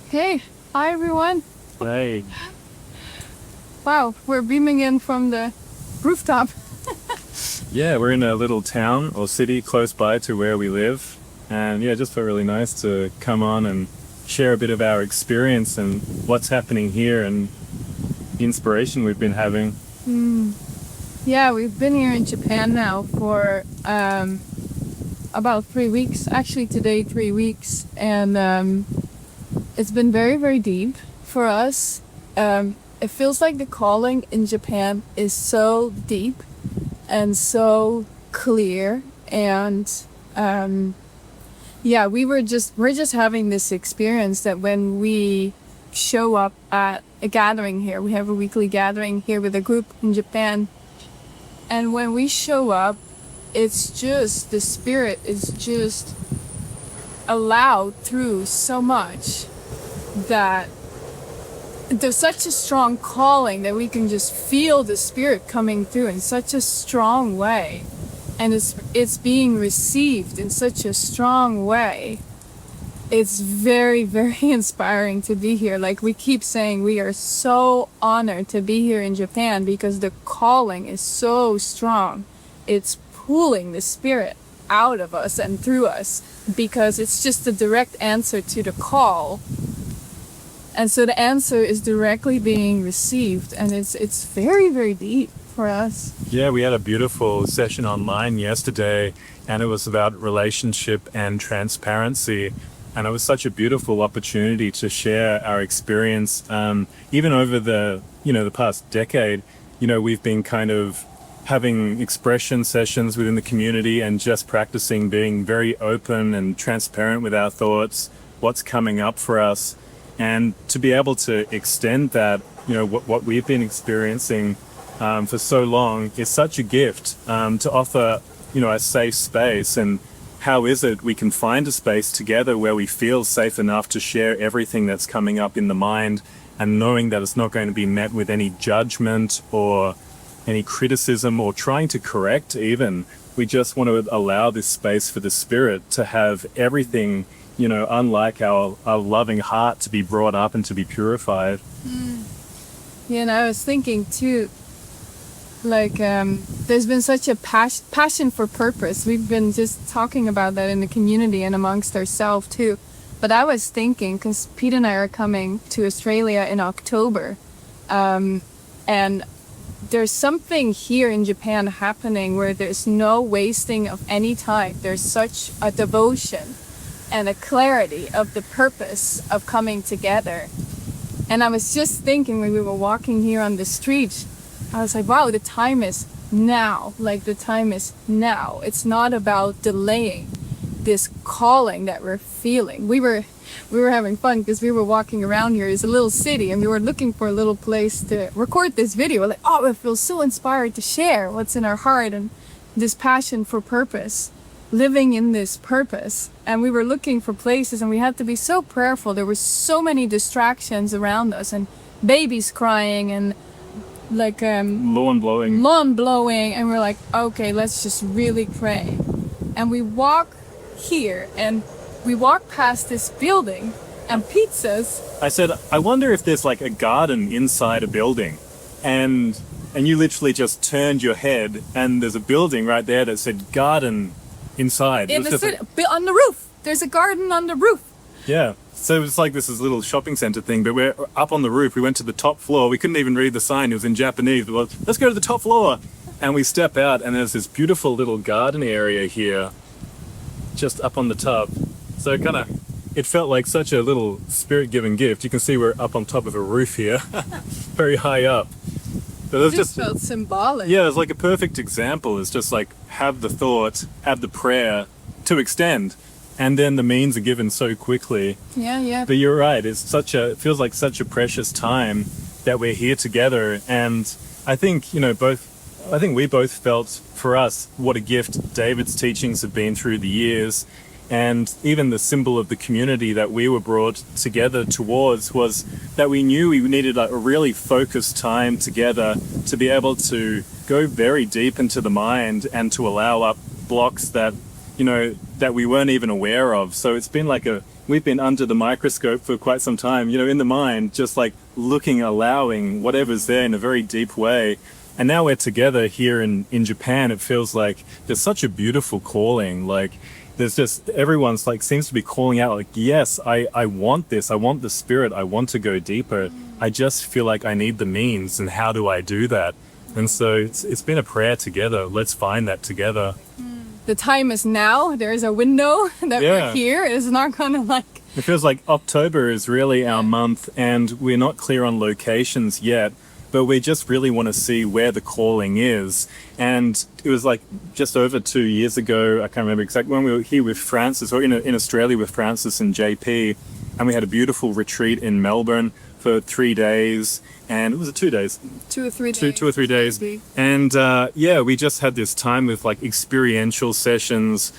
Hey, hi everyone. Hey. Wow, we're beaming in from the rooftop. Yeah, we're in a little town or city close by to where we live. And yeah, just felt really nice to come on and share a bit of our experience and what's happening here and the inspiration we've been having. Yeah, we've been here in Japan now for about 3 weeks. Actually, today 3 weeks, and it's been very, very deep for us. It feels like the calling in Japan is so deep and so clear, and yeah, we're just having this experience that when we show up at a gathering here, we have a weekly gathering here with a group in Japan, and when we show up, it's just the spirit is just allowed through so much that there's such a strong calling that we can just feel the spirit coming through in such a strong way, and it's being received in such a strong way. It's very, very inspiring to be here. Like we keep saying, we are so honored to be here in Japan because the calling is so strong. It's pulling the spirit out of us and through us because it's just a direct answer to the call. And so the answer is directly being received, and it's very, very deep for us. Yeah, we had a beautiful session online yesterday, and it was about relationship and transparency. And it was such a beautiful opportunity to share our experience. Even over the past decade, we've been kind of having expression sessions within the community and just practicing being very open and transparent with our thoughts, what's coming up for us. And to be able to extend that, what we've been experiencing for so long is such a gift to offer, a safe space. And how is it we can find a space together where we feel safe enough to share everything that's coming up in the mind, and knowing that it's not going to be met with any judgment or any criticism or trying to correct even. We just want to allow this space for the spirit to have everything, unlike our loving heart, to be brought up and to be purified. Yeah, and I was thinking too, like there's been such a passion for purpose. We've been just talking about that in the community and amongst ourselves too. But I was thinking, because Pete and I are coming to Australia in October, and there's something here in Japan happening where there's no wasting of any time. There's such a devotion and a clarity of the purpose of coming together. And I was just thinking when we were walking here on the street, I was like, wow, the time is now. Like the time is now. It's not about delaying this calling that we're feeling. We were having fun because we were walking around here. It's a little city, and we were looking for a little place to record this video. We're like, oh, I feel so inspired to share what's in our heart and this passion for purpose, living in this purpose. And we were looking for places, and we had to be so prayerful. There were so many distractions around us, and babies crying, and like Lawn blowing. And we're like, okay, let's just really pray. And we walk here, and we walk past this building, and Pete says, I said, I wonder if there's like a garden inside a building. And you literally just turned your head, and there's a building right there that said garden inside. on the roof. There's a garden on the roof. Yeah. So it's like this is a little shopping center thing, but we're up on the roof. We went to the top floor. We couldn't even read the sign. It was in Japanese. But well, let's go to the top floor. And we step out, and there's this beautiful little garden area here just up on the top. So it felt like such a little spirit-given gift. You can see we're up on top of a roof here, very high up. But It just felt symbolic. Yeah, it's like a perfect example. It's just like have the thought, have the prayer to extend, and then the means are given so quickly. Yeah. But you're right. It feels like such a precious time that we're here together. And I think, we both felt for us what a gift David's teachings have been through the years. And even the symbol of the community that we were brought together towards was that we knew we needed a really focused time together to be able to go very deep into the mind and to allow up blocks that, that we weren't even aware of. So it's been like we've been under the microscope for quite some time, you know, in the mind, just like looking, allowing whatever's there in a very deep way. And now we're together here in Japan. It feels like there's such a beautiful calling. Like there's just, everyone's like, seems to be calling out like, yes, I want this. I want the spirit. I want to go deeper. I just feel like I need the means. And how do I do that? And so it's been a prayer together. Let's find that together. The time is now. There's a window that we're here. It's not gonna like... It feels like October is really our month, and we're not clear on locations yet, but we just really want to see where the calling is. And it was like just over 2 years ago, I can't remember exactly, when we were here with Francis, or in Australia with Francis and JP, and we had a beautiful retreat in Melbourne for 3 days. And it was 2 days. 2 or 3 days. 2 or 3 days. Maybe. And we just had this time with like experiential sessions,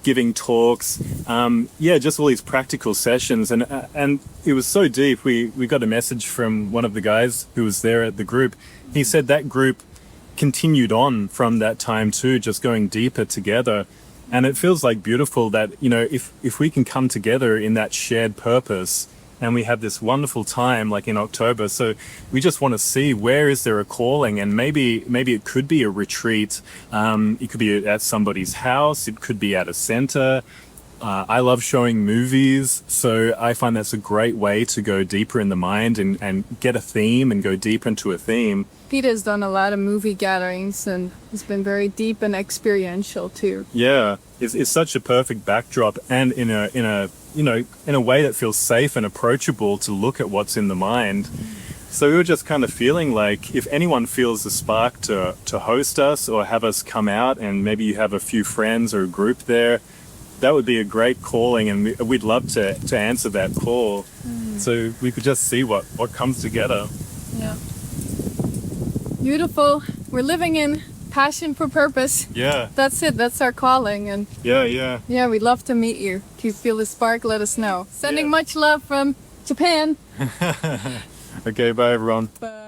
giving talks, just all these practical sessions. And it was so deep. We got a message from one of the guys who was there at the group. He said that group continued on from that time too, just going deeper together. And it feels like beautiful that, you know, if we can come together in that shared purpose, and we have this wonderful time like in October. So we just want to see where is there a calling, and maybe it could be a retreat. It could be at somebody's house. It could be at a center. I love showing movies. So I find that's a great way to go deeper in the mind and get a theme and go deeper into a theme. Peter's done a lot of movie gatherings, and it's been very deep and experiential too. Yeah, it's such a perfect backdrop, and in a way that feels safe and approachable to look at what's in the mind. So we were just kind of feeling like if anyone feels the spark to host us or have us come out, and maybe you have a few friends or a group there, that would be a great calling, and we'd love to answer that call. So we could just see what comes together. Yeah. Beautiful. We're living in passion for purpose. Yeah. That's it. That's our calling. And yeah, we'd love to meet you. If you feel the spark, let us know. Sending much love from Japan. Okay, bye everyone. Bye.